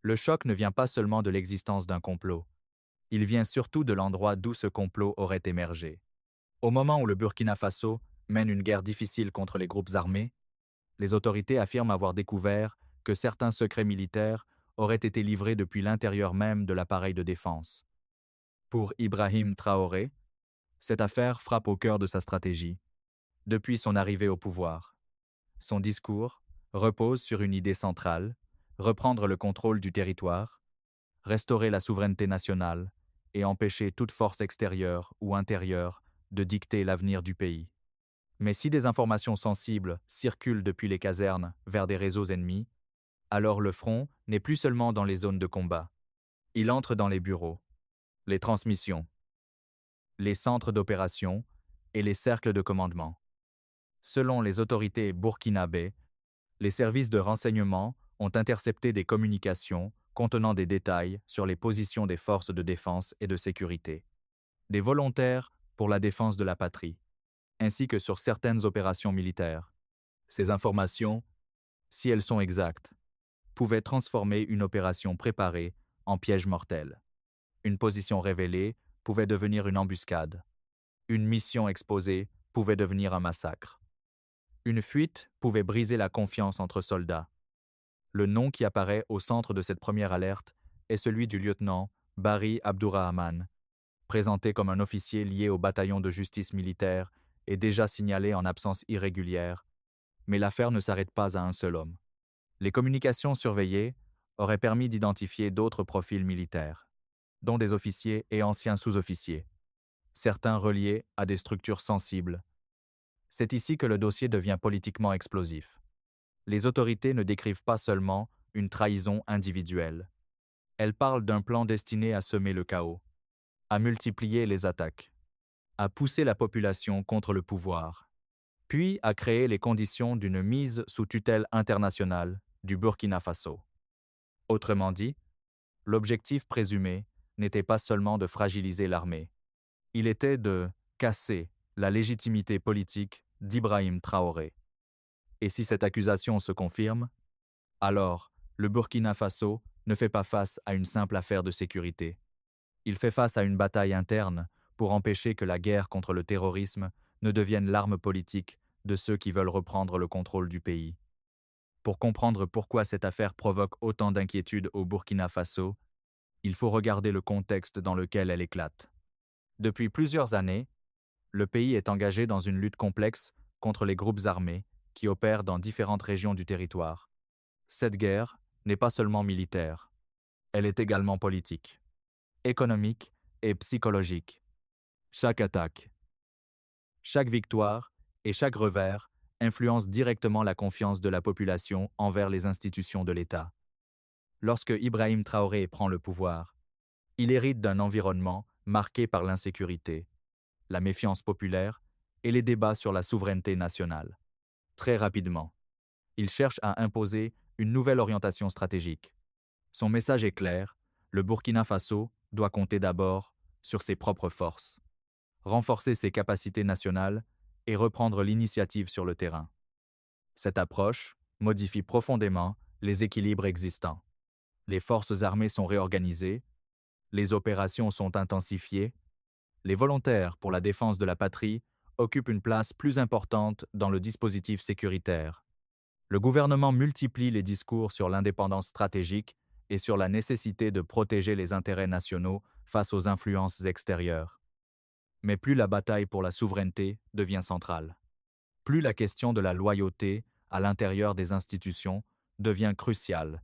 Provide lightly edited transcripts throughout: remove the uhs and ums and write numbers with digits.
Le choc ne vient pas seulement de l'existence d'un complot, il vient surtout de l'endroit d'où ce complot aurait émergé. Au moment où le Burkina Faso mène une guerre difficile contre les groupes armés, les autorités affirment avoir découvert que certains secrets militaires auraient été livrés depuis l'intérieur même de l'appareil de défense. Pour Ibrahim Traoré, cette affaire frappe au cœur de sa stratégie, depuis son arrivée au pouvoir. Son discours repose sur une idée centrale, reprendre le contrôle du territoire, restaurer la souveraineté nationale et empêcher toute force extérieure ou intérieure de dicter l'avenir du pays. Mais si des informations sensibles circulent depuis les casernes vers des réseaux ennemis, alors le front n'est plus seulement dans les zones de combat. Il entre dans les bureaux, les transmissions, les centres d'opération et les cercles de commandement. Selon les autorités burkinabées, les services de renseignement ont intercepté des communications contenant des détails sur les positions des forces de défense et de sécurité, des volontaires pour la défense de la patrie, ainsi que sur certaines opérations militaires. Ces informations, si elles sont exactes, pouvaient transformer une opération préparée en piège mortel. Une position révélée pouvait devenir une embuscade. Une mission exposée pouvait devenir un massacre. Une fuite pouvait briser la confiance entre soldats. Le nom qui apparaît au centre de cette première alerte est celui du lieutenant Barry Abdourahman, présenté comme un officier lié au bataillon de justice militaire et déjà signalé en absence irrégulière, mais l'affaire ne s'arrête pas à un seul homme. Les communications surveillées auraient permis d'identifier d'autres profils militaires, dont des officiers et anciens sous-officiers, certains reliés à des structures sensibles. C'est ici que le dossier devient politiquement explosif. Les autorités ne décrivent pas seulement une trahison individuelle. Elles parlent d'un plan destiné à semer le chaos, à multiplier les attaques, à pousser la population contre le pouvoir, puis à créer les conditions d'une mise sous tutelle internationale du Burkina Faso. Autrement dit, l'objectif présumé n'était pas seulement de fragiliser l'armée, il était de casser la légitimité politique d'Ibrahim Traoré. Et si cette accusation se confirme, alors le Burkina Faso ne fait pas face à une simple affaire de sécurité. Il fait face à une bataille interne pour empêcher que la guerre contre le terrorisme ne devienne l'arme politique de ceux qui veulent reprendre le contrôle du pays. Pour comprendre pourquoi cette affaire provoque autant d'inquiétudes au Burkina Faso, il faut regarder le contexte dans lequel elle éclate. Depuis plusieurs années, le pays est engagé dans une lutte complexe contre les groupes armés qui opèrent dans différentes régions du territoire. Cette guerre n'est pas seulement militaire, elle est également politique, économique et psychologique. Chaque attaque, chaque victoire et chaque revers influencent directement la confiance de la population envers les institutions de l'État. Lorsque Ibrahim Traoré prend le pouvoir, il hérite d'un environnement marqué par l'insécurité, la méfiance populaire et les débats sur la souveraineté nationale. Très rapidement, il cherche à imposer une nouvelle orientation stratégique. Son message est clair, le Burkina Faso doit compter d'abord sur ses propres forces, renforcer ses capacités nationales et reprendre l'initiative sur le terrain. Cette approche modifie profondément les équilibres existants. Les forces armées sont réorganisées, les opérations sont intensifiées, les volontaires pour la défense de la patrie occupent une place plus importante dans le dispositif sécuritaire. Le gouvernement multiplie les discours sur l'indépendance stratégique et sur la nécessité de protéger les intérêts nationaux face aux influences extérieures. Mais plus la bataille pour la souveraineté devient centrale, plus la question de la loyauté à l'intérieur des institutions devient cruciale.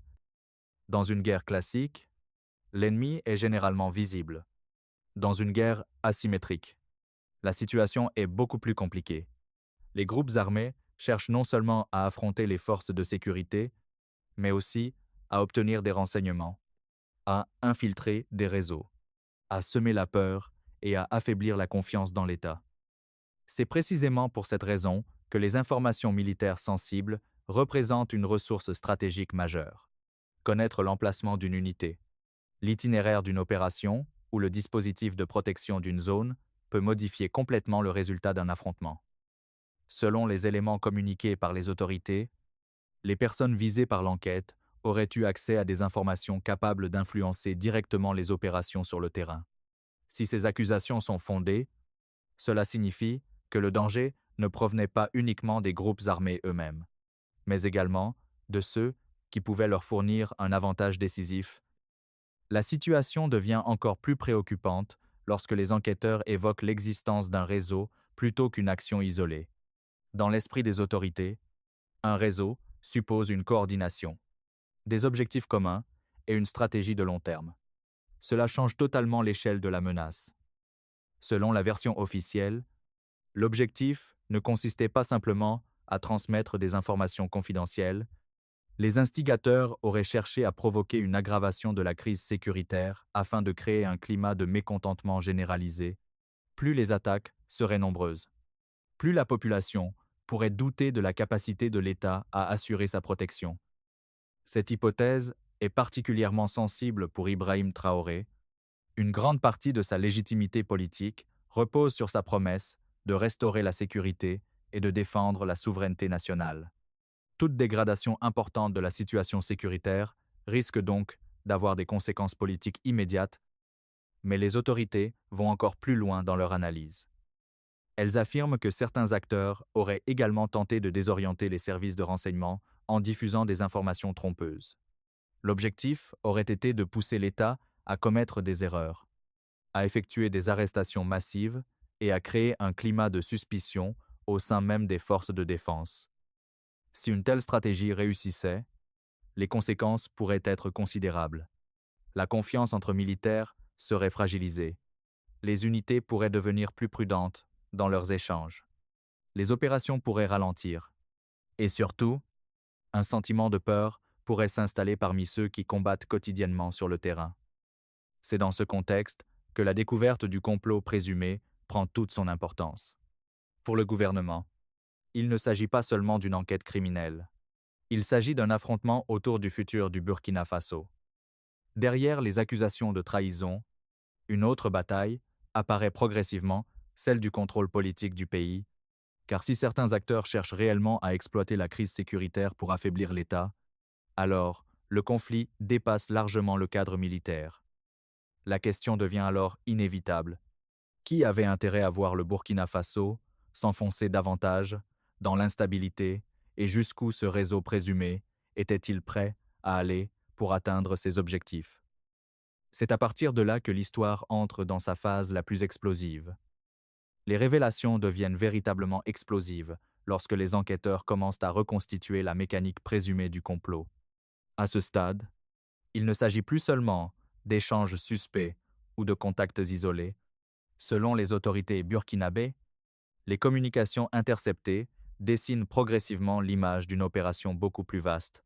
Dans une guerre classique, l'ennemi est généralement visible. Dans une guerre asymétrique, la situation est beaucoup plus compliquée. Les groupes armés cherchent non seulement à affronter les forces de sécurité, mais aussi à obtenir des renseignements, à infiltrer des réseaux, à semer la peur et à affaiblir la confiance dans l'État. C'est précisément pour cette raison que les informations militaires sensibles représentent une ressource stratégique majeure. Connaître l'emplacement d'une unité, l'itinéraire d'une opération ou le dispositif de protection d'une zone peut modifier complètement le résultat d'un affrontement. Selon les éléments communiqués par les autorités, les personnes visées par l'enquête auraient eu accès à des informations capables d'influencer directement les opérations sur le terrain. Si ces accusations sont fondées, cela signifie que le danger ne provenait pas uniquement des groupes armés eux-mêmes, mais également de ceux qui pouvaient leur fournir un avantage décisif. La situation devient encore plus préoccupante lorsque les enquêteurs évoquent l'existence d'un réseau plutôt qu'une action isolée. Dans l'esprit des autorités, un réseau suppose une coordination, des objectifs communs et une stratégie de long terme. Cela change totalement l'échelle de la menace. Selon la version officielle, l'objectif ne consistait pas simplement à transmettre des informations confidentielles. Les instigateurs auraient cherché à provoquer une aggravation de la crise sécuritaire afin de créer un climat de mécontentement généralisé. Plus les attaques seraient nombreuses, plus la population pourrait douter de la capacité de l'État à assurer sa protection. Cette hypothèse est particulièrement sensible pour Ibrahim Traoré. Une grande partie de sa légitimité politique repose sur sa promesse de restaurer la sécurité et de défendre la souveraineté nationale. Toute dégradation importante de la situation sécuritaire risque donc d'avoir des conséquences politiques immédiates, mais les autorités vont encore plus loin dans leur analyse. Elles affirment que certains acteurs auraient également tenté de désorienter les services de renseignement en diffusant des informations trompeuses. L'objectif aurait été de pousser l'État à commettre des erreurs, à effectuer des arrestations massives et à créer un climat de suspicion au sein même des forces de défense. Si une telle stratégie réussissait, les conséquences pourraient être considérables. La confiance entre militaires serait fragilisée. Les unités pourraient devenir plus prudentes dans leurs échanges. Les opérations pourraient ralentir. Et surtout, un sentiment de peur pourrait s'installer parmi ceux qui combattent quotidiennement sur le terrain. C'est dans ce contexte que la découverte du complot présumé prend toute son importance. Pour le gouvernement, il ne s'agit pas seulement d'une enquête criminelle. Il s'agit d'un affrontement autour du futur du Burkina Faso. Derrière les accusations de trahison, une autre bataille apparaît progressivement, celle du contrôle politique du pays, car si certains acteurs cherchent réellement à exploiter la crise sécuritaire pour affaiblir l'État, alors le conflit dépasse largement le cadre militaire. La question devient alors inévitable. Qui avait intérêt à voir le Burkina Faso s'enfoncer davantage dans l'instabilité et jusqu'où ce réseau présumé était-il prêt à aller pour atteindre ses objectifs? C'est à partir de là que l'histoire entre dans sa phase la plus explosive. Les révélations deviennent véritablement explosives lorsque les enquêteurs commencent à reconstituer la mécanique présumée du complot. À ce stade, il ne s'agit plus seulement d'échanges suspects ou de contacts isolés. Selon les autorités burkinabées, les communications interceptées dessinent progressivement l'image d'une opération beaucoup plus vaste,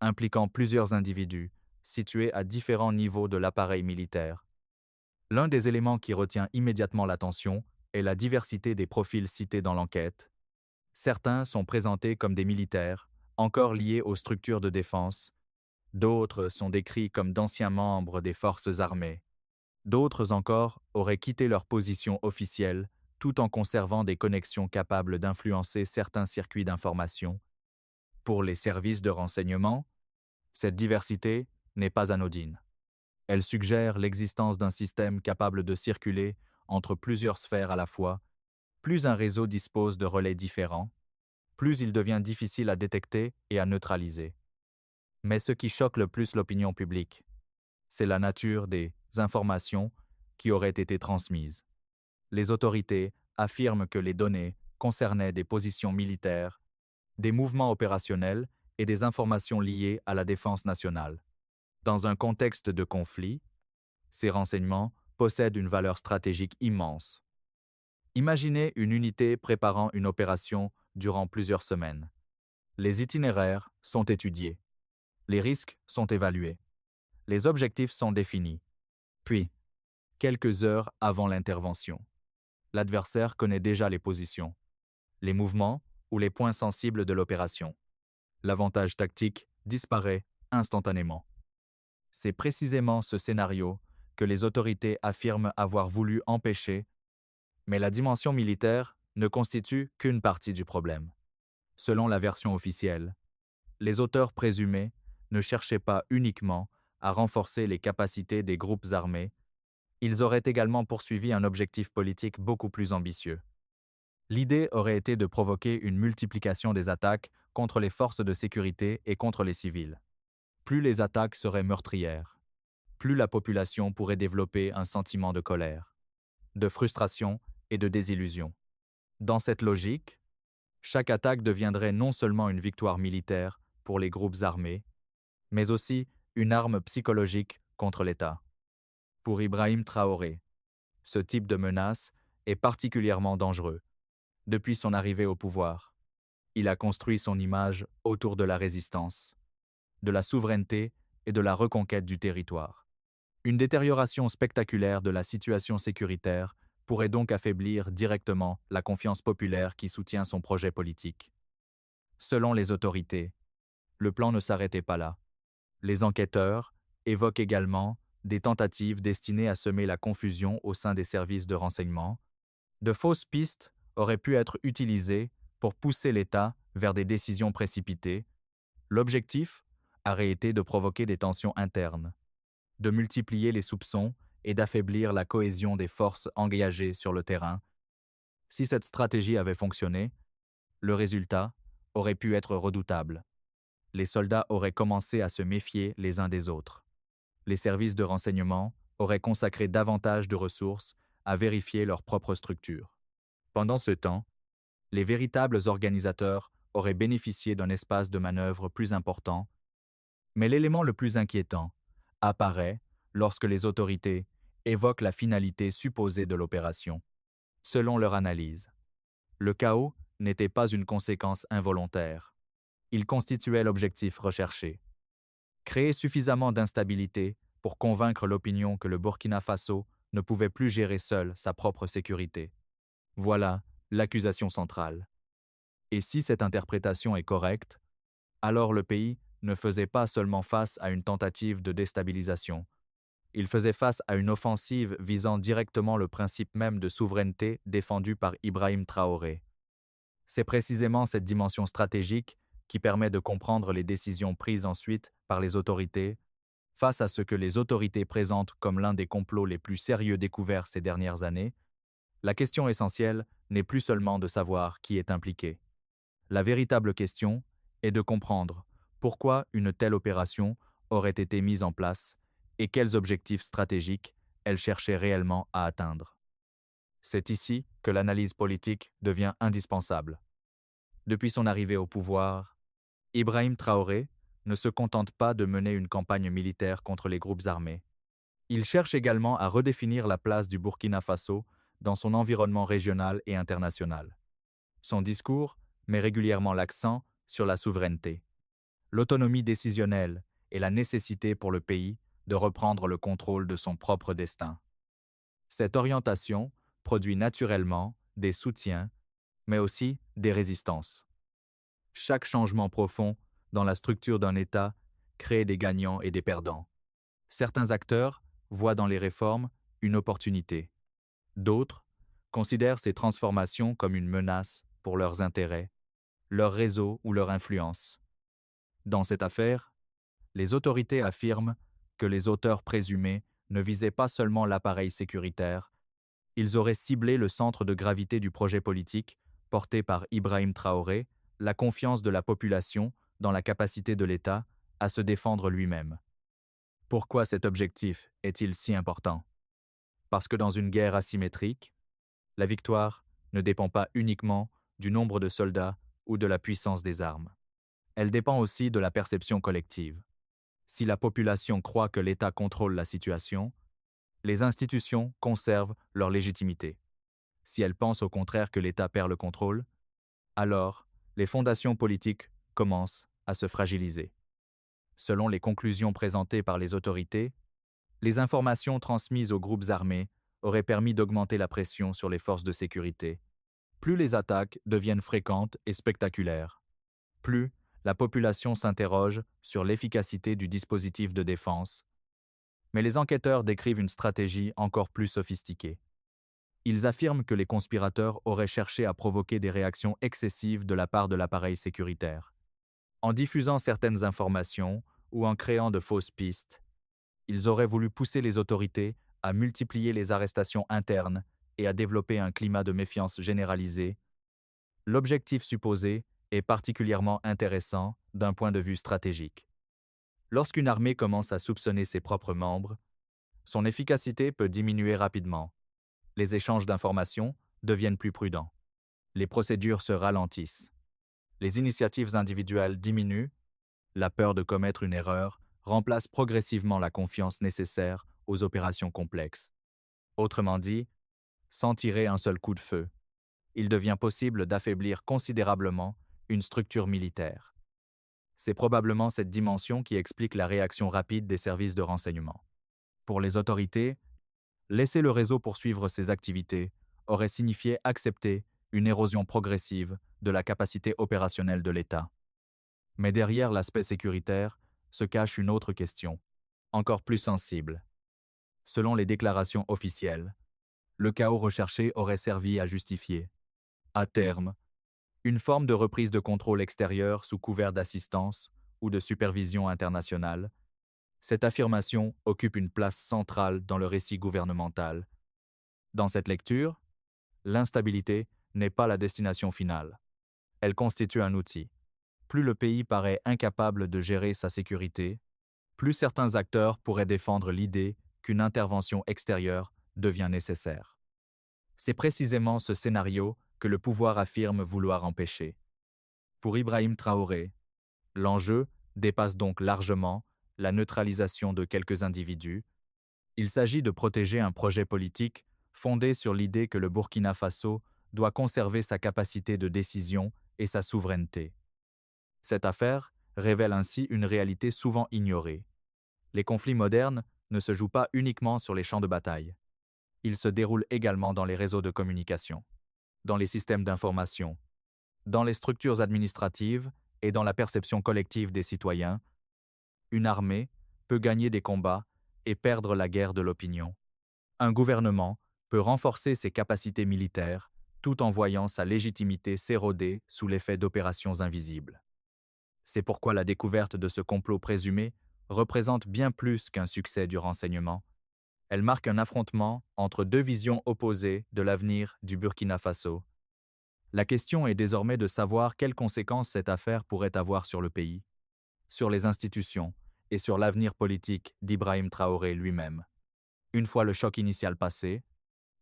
impliquant plusieurs individus situés à différents niveaux de l'appareil militaire. L'un des éléments qui retient immédiatement l'attention est la diversité des profils cités dans l'enquête. Certains sont présentés comme des militaires, encore liés aux structures de défense. D'autres sont décrits comme d'anciens membres des forces armées. D'autres encore auraient quitté leur position officielle tout en conservant des connexions capables d'influencer certains circuits d'information. Pour les services de renseignement, cette diversité n'est pas anodine. Elle suggère l'existence d'un système capable de circuler entre plusieurs sphères à la fois. Plus un réseau dispose de relais différents, plus il devient difficile à détecter et à neutraliser. Mais ce qui choque le plus l'opinion publique, c'est la nature des informations qui auraient été transmises. Les autorités affirment que les données concernaient des positions militaires, des mouvements opérationnels et des informations liées à la défense nationale. Dans un contexte de conflit, ces renseignements possèdent une valeur stratégique immense. Imaginez une unité préparant une opération durant plusieurs semaines. Les itinéraires sont étudiés. Les risques sont évalués. Les objectifs sont définis. Puis, quelques heures avant l'intervention, l'adversaire connaît déjà les positions, les mouvements ou les points sensibles de l'opération. L'avantage tactique disparaît instantanément. C'est précisément ce scénario que les autorités affirment avoir voulu empêcher, mais la dimension militaire ne constitue qu'une partie du problème. Selon la version officielle, les auteurs présumés ne cherchaient pas uniquement à renforcer les capacités des groupes armés, ils auraient également poursuivi un objectif politique beaucoup plus ambitieux. L'idée aurait été de provoquer une multiplication des attaques contre les forces de sécurité et contre les civils. Plus les attaques seraient meurtrières, plus la population pourrait développer un sentiment de colère, de frustration et de désillusion. Dans cette logique, chaque attaque deviendrait non seulement une victoire militaire pour les groupes armés, mais aussi une arme psychologique contre l'État. Pour Ibrahim Traoré, ce type de menace est particulièrement dangereux. Depuis son arrivée au pouvoir, il a construit son image autour de la résistance, de la souveraineté et de la reconquête du territoire. Une détérioration spectaculaire de la situation sécuritaire pourrait donc affaiblir directement la confiance populaire qui soutient son projet politique. Selon les autorités, le plan ne s'arrêtait pas là. Les enquêteurs évoquent également des tentatives destinées à semer la confusion au sein des services de renseignement. De fausses pistes auraient pu être utilisées pour pousser l'État vers des décisions précipitées. L'objectif aurait été de provoquer des tensions internes, de multiplier les soupçons et d'affaiblir la cohésion des forces engagées sur le terrain. Si cette stratégie avait fonctionné, le résultat aurait pu être redoutable. Les soldats auraient commencé à se méfier les uns des autres. Les services de renseignement auraient consacré davantage de ressources à vérifier leur propre structure. Pendant ce temps, les véritables organisateurs auraient bénéficié d'un espace de manœuvre plus important, mais l'élément le plus inquiétant apparaît lorsque les autorités évoquent la finalité supposée de l'opération. Selon leur analyse, le chaos n'était pas une conséquence involontaire. Il constituait l'objectif recherché. Créer suffisamment d'instabilité pour convaincre l'opinion que le Burkina Faso ne pouvait plus gérer seul sa propre sécurité. Voilà l'accusation centrale. Et si cette interprétation est correcte, alors le pays ne faisait pas seulement face à une tentative de déstabilisation, il faisait face à une offensive visant directement le principe même de souveraineté défendu par Ibrahim Traoré. C'est précisément cette dimension stratégique qui permet de comprendre les décisions prises ensuite par les autorités face à ce que les autorités présentent comme l'un des complots les plus sérieux découverts ces dernières années. La question essentielle n'est plus seulement de savoir qui est impliqué. La véritable question est de comprendre pourquoi une telle opération aurait été mise en place et quels objectifs stratégiques elle cherchait réellement à atteindre. C'est ici que l'analyse politique devient indispensable. Depuis son arrivée au pouvoir, Ibrahim Traoré ne se contente pas de mener une campagne militaire contre les groupes armés. Il cherche également à redéfinir la place du Burkina Faso dans son environnement régional et international. Son discours met régulièrement l'accent sur la souveraineté, l'autonomie décisionnelle et la nécessité pour le pays de reprendre le contrôle de son propre destin. Cette orientation produit naturellement des soutiens, mais aussi des résistances. Chaque changement profond dans la structure d'un État crée des gagnants et des perdants. Certains acteurs voient dans les réformes une opportunité. D'autres considèrent ces transformations comme une menace pour leurs intérêts, leur réseau ou leur influence. Dans cette affaire, les autorités affirment que les auteurs présumés ne visaient pas seulement l'appareil sécuritaire, ils auraient ciblé le centre de gravité du projet politique porté par Ibrahim Traoré, la confiance de la population dans la capacité de l'État à se défendre lui-même. Pourquoi cet objectif est-il si important? Parce que dans une guerre asymétrique, la victoire ne dépend pas uniquement du nombre de soldats ou de la puissance des armes. Elle dépend aussi de la perception collective. Si la population croit que l'État contrôle la situation, les institutions conservent leur légitimité. Si elle pense au contraire que l'État perd le contrôle, alors les fondations politiques commencent à se fragiliser. Selon les conclusions présentées par les autorités, les informations transmises aux groupes armés auraient permis d'augmenter la pression sur les forces de sécurité. Plus les attaques deviennent fréquentes et spectaculaires, plus la population s'interroge sur l'efficacité du dispositif de défense. Mais les enquêteurs décrivent une stratégie encore plus sophistiquée. Ils affirment que les conspirateurs auraient cherché à provoquer des réactions excessives de la part de l'appareil sécuritaire. En diffusant certaines informations ou en créant de fausses pistes. Ils auraient voulu pousser les autorités à multiplier les arrestations internes et à développer un climat de méfiance généralisé. L'objectif supposé est particulièrement intéressant d'un point de vue stratégique. Lorsqu'une armée commence à soupçonner ses propres membres, son efficacité peut diminuer rapidement. Les échanges d'informations deviennent plus prudents. Les procédures se ralentissent. Les initiatives individuelles diminuent. La peur de commettre une erreur remplace progressivement la confiance nécessaire aux opérations complexes. Autrement dit, sans tirer un seul coup de feu, il devient possible d'affaiblir considérablement une structure militaire. C'est probablement cette dimension qui explique la réaction rapide des services de renseignement. Pour les autorités, laisser le réseau poursuivre ses activités aurait signifié accepter une érosion progressive de la capacité opérationnelle de l'État. Mais derrière l'aspect sécuritaire se cache une autre question, encore plus sensible. Selon les déclarations officielles, le chaos recherché aurait servi à justifier, à terme, une forme de reprise de contrôle extérieur sous couvert d'assistance ou de supervision internationale. Cette affirmation occupe une place centrale dans le récit gouvernemental. Dans cette lecture, l'instabilité n'est pas la destination finale. Elle constitue un outil. Plus le pays paraît incapable de gérer sa sécurité, plus certains acteurs pourraient défendre l'idée qu'une intervention extérieure devient nécessaire. C'est précisément ce scénario que le pouvoir affirme vouloir empêcher. Pour Ibrahim Traoré, l'enjeu dépasse donc largement la neutralisation de quelques individus. Il s'agit de protéger un projet politique fondé sur l'idée que le Burkina Faso doit conserver sa capacité de décision et sa souveraineté. Cette affaire révèle ainsi une réalité souvent ignorée. Les conflits modernes ne se jouent pas uniquement sur les champs de bataille. Ils se déroulent également dans les réseaux de communication, dans les systèmes d'information, dans les structures administratives et dans la perception collective des citoyens. Une armée peut gagner des combats et perdre la guerre de l'opinion. Un gouvernement peut renforcer ses capacités militaires tout en voyant sa légitimité s'éroder sous l'effet d'opérations invisibles. C'est pourquoi la découverte de ce complot présumé représente bien plus qu'un succès du renseignement. Elle marque un affrontement entre deux visions opposées de l'avenir du Burkina Faso. La question est désormais de savoir quelles conséquences cette affaire pourrait avoir sur le pays, sur les institutions et sur l'avenir politique d'Ibrahim Traoré lui-même. Une fois le choc initial passé,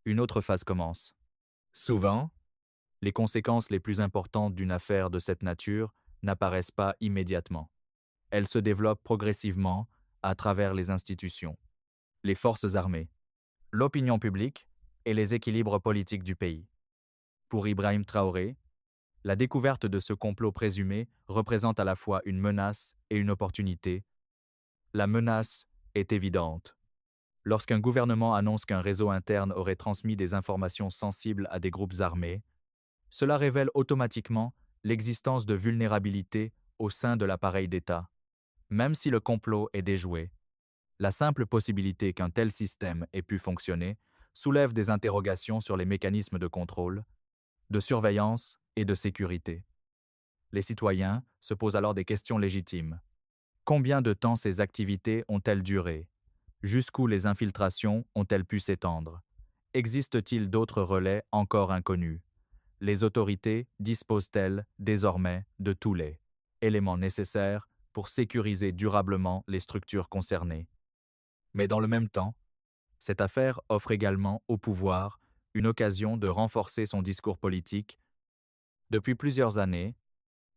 une autre phase commence. Souvent, les conséquences les plus importantes d'une affaire de cette nature n'apparaissent pas immédiatement. Elles se développent progressivement à travers les institutions, les forces armées, l'opinion publique et les équilibres politiques du pays. Pour Ibrahim Traoré, la découverte de ce complot présumé représente à la fois une menace et une opportunité. La menace est évidente. Lorsqu'un gouvernement annonce qu'un réseau interne aurait transmis des informations sensibles à des groupes armés, cela révèle automatiquement l'existence de vulnérabilités au sein de l'appareil d'État. Même si le complot est déjoué, la simple possibilité qu'un tel système ait pu fonctionner soulève des interrogations sur les mécanismes de contrôle, de surveillance et de sécurité. Les citoyens se posent alors des questions légitimes. Combien de temps ces activités ont-elles duré? Jusqu'où les infiltrations ont-elles pu s'étendre? Existe-t-il d'autres relais encore inconnus? Les autorités disposent-elles désormais de tous les éléments nécessaires pour sécuriser durablement les structures concernées? Mais dans le même temps, cette affaire offre également au pouvoir une occasion de renforcer son discours politique. Depuis plusieurs années,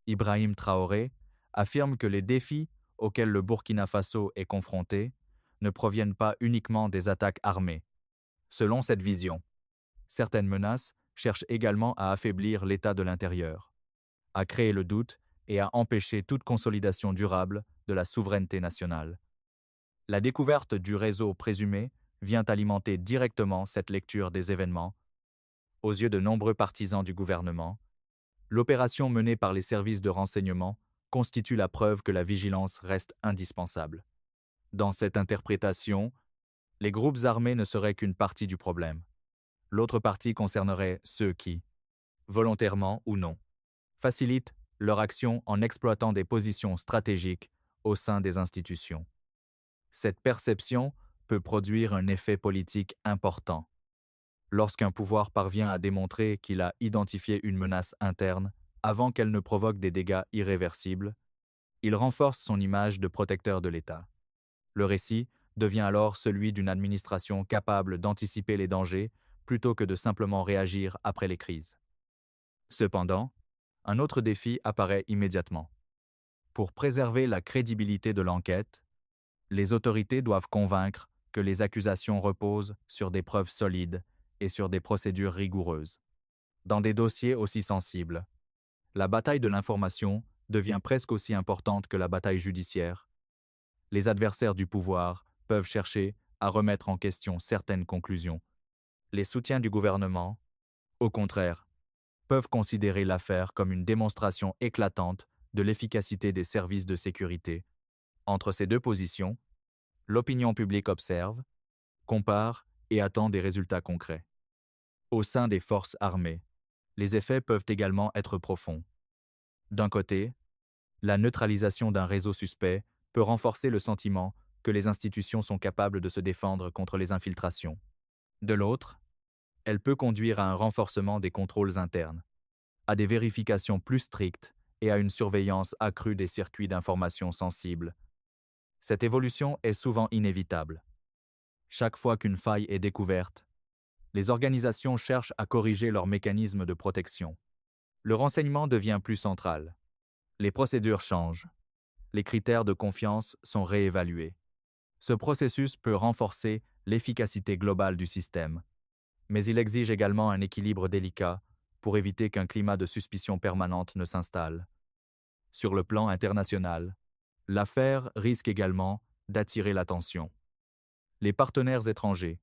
Ibrahim Traoré affirme que les défis auxquels le Burkina Faso est confronté ne proviennent pas uniquement des attaques armées. Selon cette vision, certaines menaces cherchent également à affaiblir l'état de l'intérieur, à créer le doute et à empêcher toute consolidation durable de la souveraineté nationale. La découverte du réseau présumé vient alimenter directement cette lecture des événements. Aux yeux de nombreux partisans du gouvernement, l'opération menée par les services de renseignement constitue la preuve que la vigilance reste indispensable. Dans cette interprétation, les groupes armés ne seraient qu'une partie du problème. L'autre partie concernerait ceux qui, volontairement ou non, facilitent leur action en exploitant des positions stratégiques au sein des institutions. Cette perception peut produire un effet politique important. Lorsqu'un pouvoir parvient à démontrer qu'il a identifié une menace interne avant qu'elle ne provoque des dégâts irréversibles, il renforce son image de protecteur de l'État. Le récit devient alors celui d'une administration capable d'anticiper les dangers plutôt que de simplement réagir après les crises. Cependant, un autre défi apparaît immédiatement. Pour préserver la crédibilité de l'enquête, les autorités doivent convaincre que les accusations reposent sur des preuves solides et sur des procédures rigoureuses. Dans des dossiers aussi sensibles, la bataille de l'information devient presque aussi importante que la bataille judiciaire. Les adversaires du pouvoir peuvent chercher à remettre en question certaines conclusions. Les soutiens du gouvernement, au contraire, peuvent considérer l'affaire comme une démonstration éclatante de l'efficacité des services de sécurité. Entre ces deux positions, l'opinion publique observe, compare et attend des résultats concrets. Au sein des forces armées, les effets peuvent également être profonds. D'un côté, la neutralisation d'un réseau suspect peut renforcer le sentiment que les institutions sont capables de se défendre contre les infiltrations. De l'autre, elle peut conduire à un renforcement des contrôles internes, à des vérifications plus strictes et à une surveillance accrue des circuits d'information sensibles. Cette évolution est souvent inévitable. Chaque fois qu'une faille est découverte, les organisations cherchent à corriger leurs mécanismes de protection. Le renseignement devient plus central. Les procédures changent. Les critères de confiance sont réévalués. Ce processus peut renforcer l'efficacité globale du système, mais il exige également un équilibre délicat pour éviter qu'un climat de suspicion permanente ne s'installe. Sur le plan international, l'affaire risque également d'attirer l'attention. Les partenaires étrangers,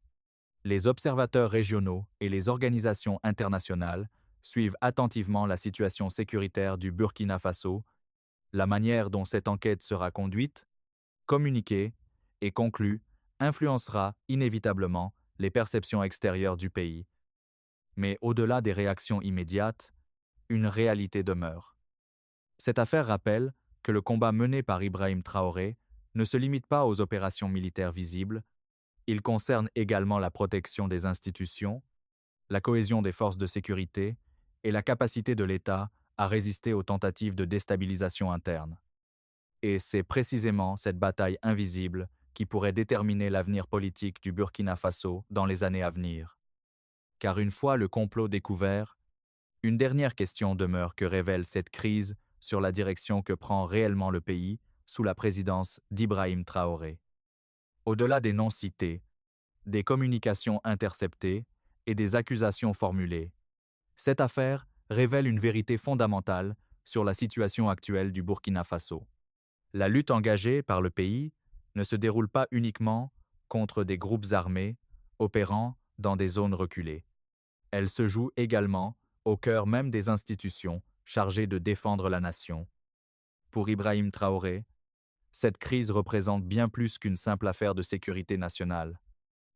les observateurs régionaux et les organisations internationales suivent attentivement la situation sécuritaire du Burkina Faso, la manière dont cette enquête sera conduite, communiquée et conclue influencera inévitablement les perceptions extérieures du pays. Mais au-delà des réactions immédiates, une réalité demeure. Cette affaire rappelle que le combat mené par Ibrahim Traoré ne se limite pas aux opérations militaires visibles, il concerne également la protection des institutions, la cohésion des forces de sécurité et la capacité de l'État à résister aux tentatives de déstabilisation interne. Et c'est précisément cette bataille invisible qui pourrait déterminer l'avenir politique du Burkina Faso dans les années à venir. Car une fois le complot découvert, une dernière question demeure que révèle cette crise sur la direction que prend réellement le pays sous la présidence d'Ibrahim Traoré. Au-delà des noms cités, des communications interceptées et des accusations formulées, cette affaire révèle une vérité fondamentale sur la situation actuelle du Burkina Faso. La lutte engagée par le pays ne se déroule pas uniquement contre des groupes armés opérant dans des zones reculées. Elle se joue également au cœur même des institutions chargées de défendre la nation. Pour Ibrahim Traoré, cette crise représente bien plus qu'une simple affaire de sécurité nationale.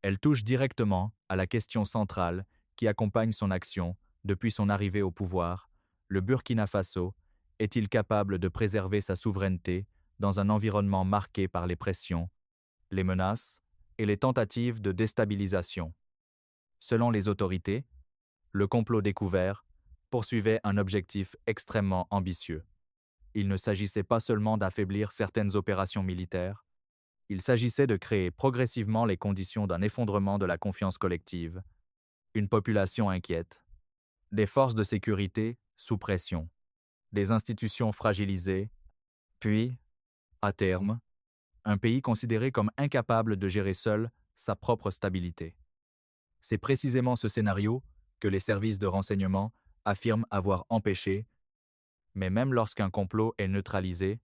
Elle touche directement à la question centrale qui accompagne son action depuis son arrivée au pouvoir. Le Burkina Faso est-il capable de préserver sa souveraineté dans un environnement marqué par les pressions, les menaces et les tentatives de déstabilisation? Selon les autorités, le complot découvert poursuivait un objectif extrêmement ambitieux. Il ne s'agissait pas seulement d'affaiblir certaines opérations militaires, il s'agissait de créer progressivement les conditions d'un effondrement de la confiance collective, une population inquiète, des forces de sécurité sous pression, des institutions fragilisées, puis, à terme, un pays considéré comme incapable de gérer seul sa propre stabilité. C'est précisément ce scénario que les services de renseignement affirment avoir empêché, mais même lorsqu'un complot est neutralisé,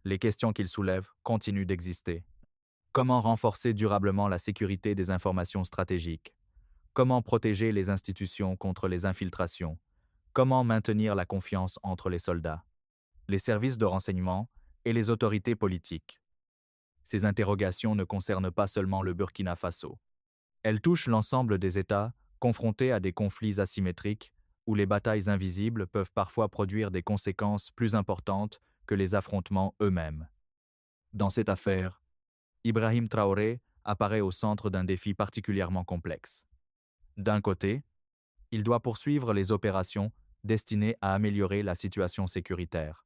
les questions qu'il soulève continuent d'exister. Comment renforcer durablement la sécurité des informations stratégiques? Comment protéger les institutions contre les infiltrations? Comment maintenir la confiance entre les soldats, les services de renseignement et les autorités politiques? Ces interrogations ne concernent pas seulement le Burkina Faso. Elles touchent l'ensemble des États confrontés à des conflits asymétriques où les batailles invisibles peuvent parfois produire des conséquences plus importantes que les affrontements eux-mêmes. Dans cette affaire, Ibrahim Traoré apparaît au centre d'un défi particulièrement complexe. D'un côté, il doit poursuivre les opérations destinées à améliorer la situation sécuritaire.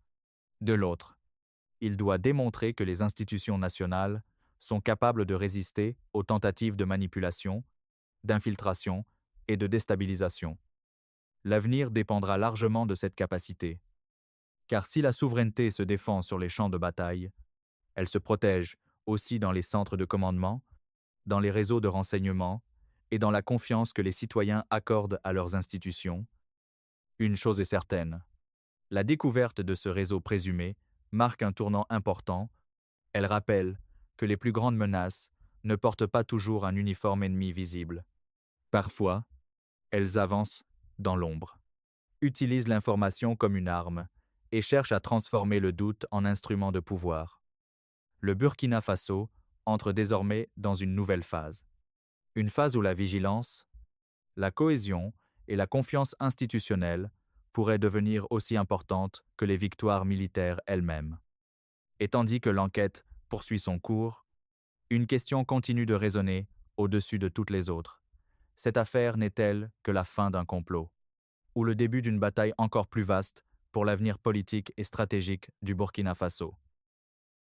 De l'autre, il doit démontrer que les institutions nationales sont capables de résister aux tentatives de manipulation, d'infiltration et de déstabilisation. L'avenir dépendra largement de cette capacité, car si la souveraineté se défend sur les champs de bataille, elle se protège aussi dans les centres de commandement, dans les réseaux de renseignement et dans la confiance que les citoyens accordent à leurs institutions. Une chose est certaine, la découverte de ce réseau présumé marque un tournant important. Elle rappelle que les plus grandes menaces ne portent pas toujours un uniforme ennemi visible. Parfois, elles avancent dans l'ombre, utilisent l'information comme une arme et cherchent à transformer le doute en instrument de pouvoir. Le Burkina Faso entre désormais dans une nouvelle phase. Une phase où la vigilance, la cohésion et la confiance institutionnelle pourraient devenir aussi importantes que les victoires militaires elles-mêmes. Et tandis que l'enquête poursuit son cours, une question continue de résonner au-dessus de toutes les autres. Cette affaire n'est-elle que la fin d'un complot, ou le début d'une bataille encore plus vaste pour l'avenir politique et stratégique du Burkina Faso?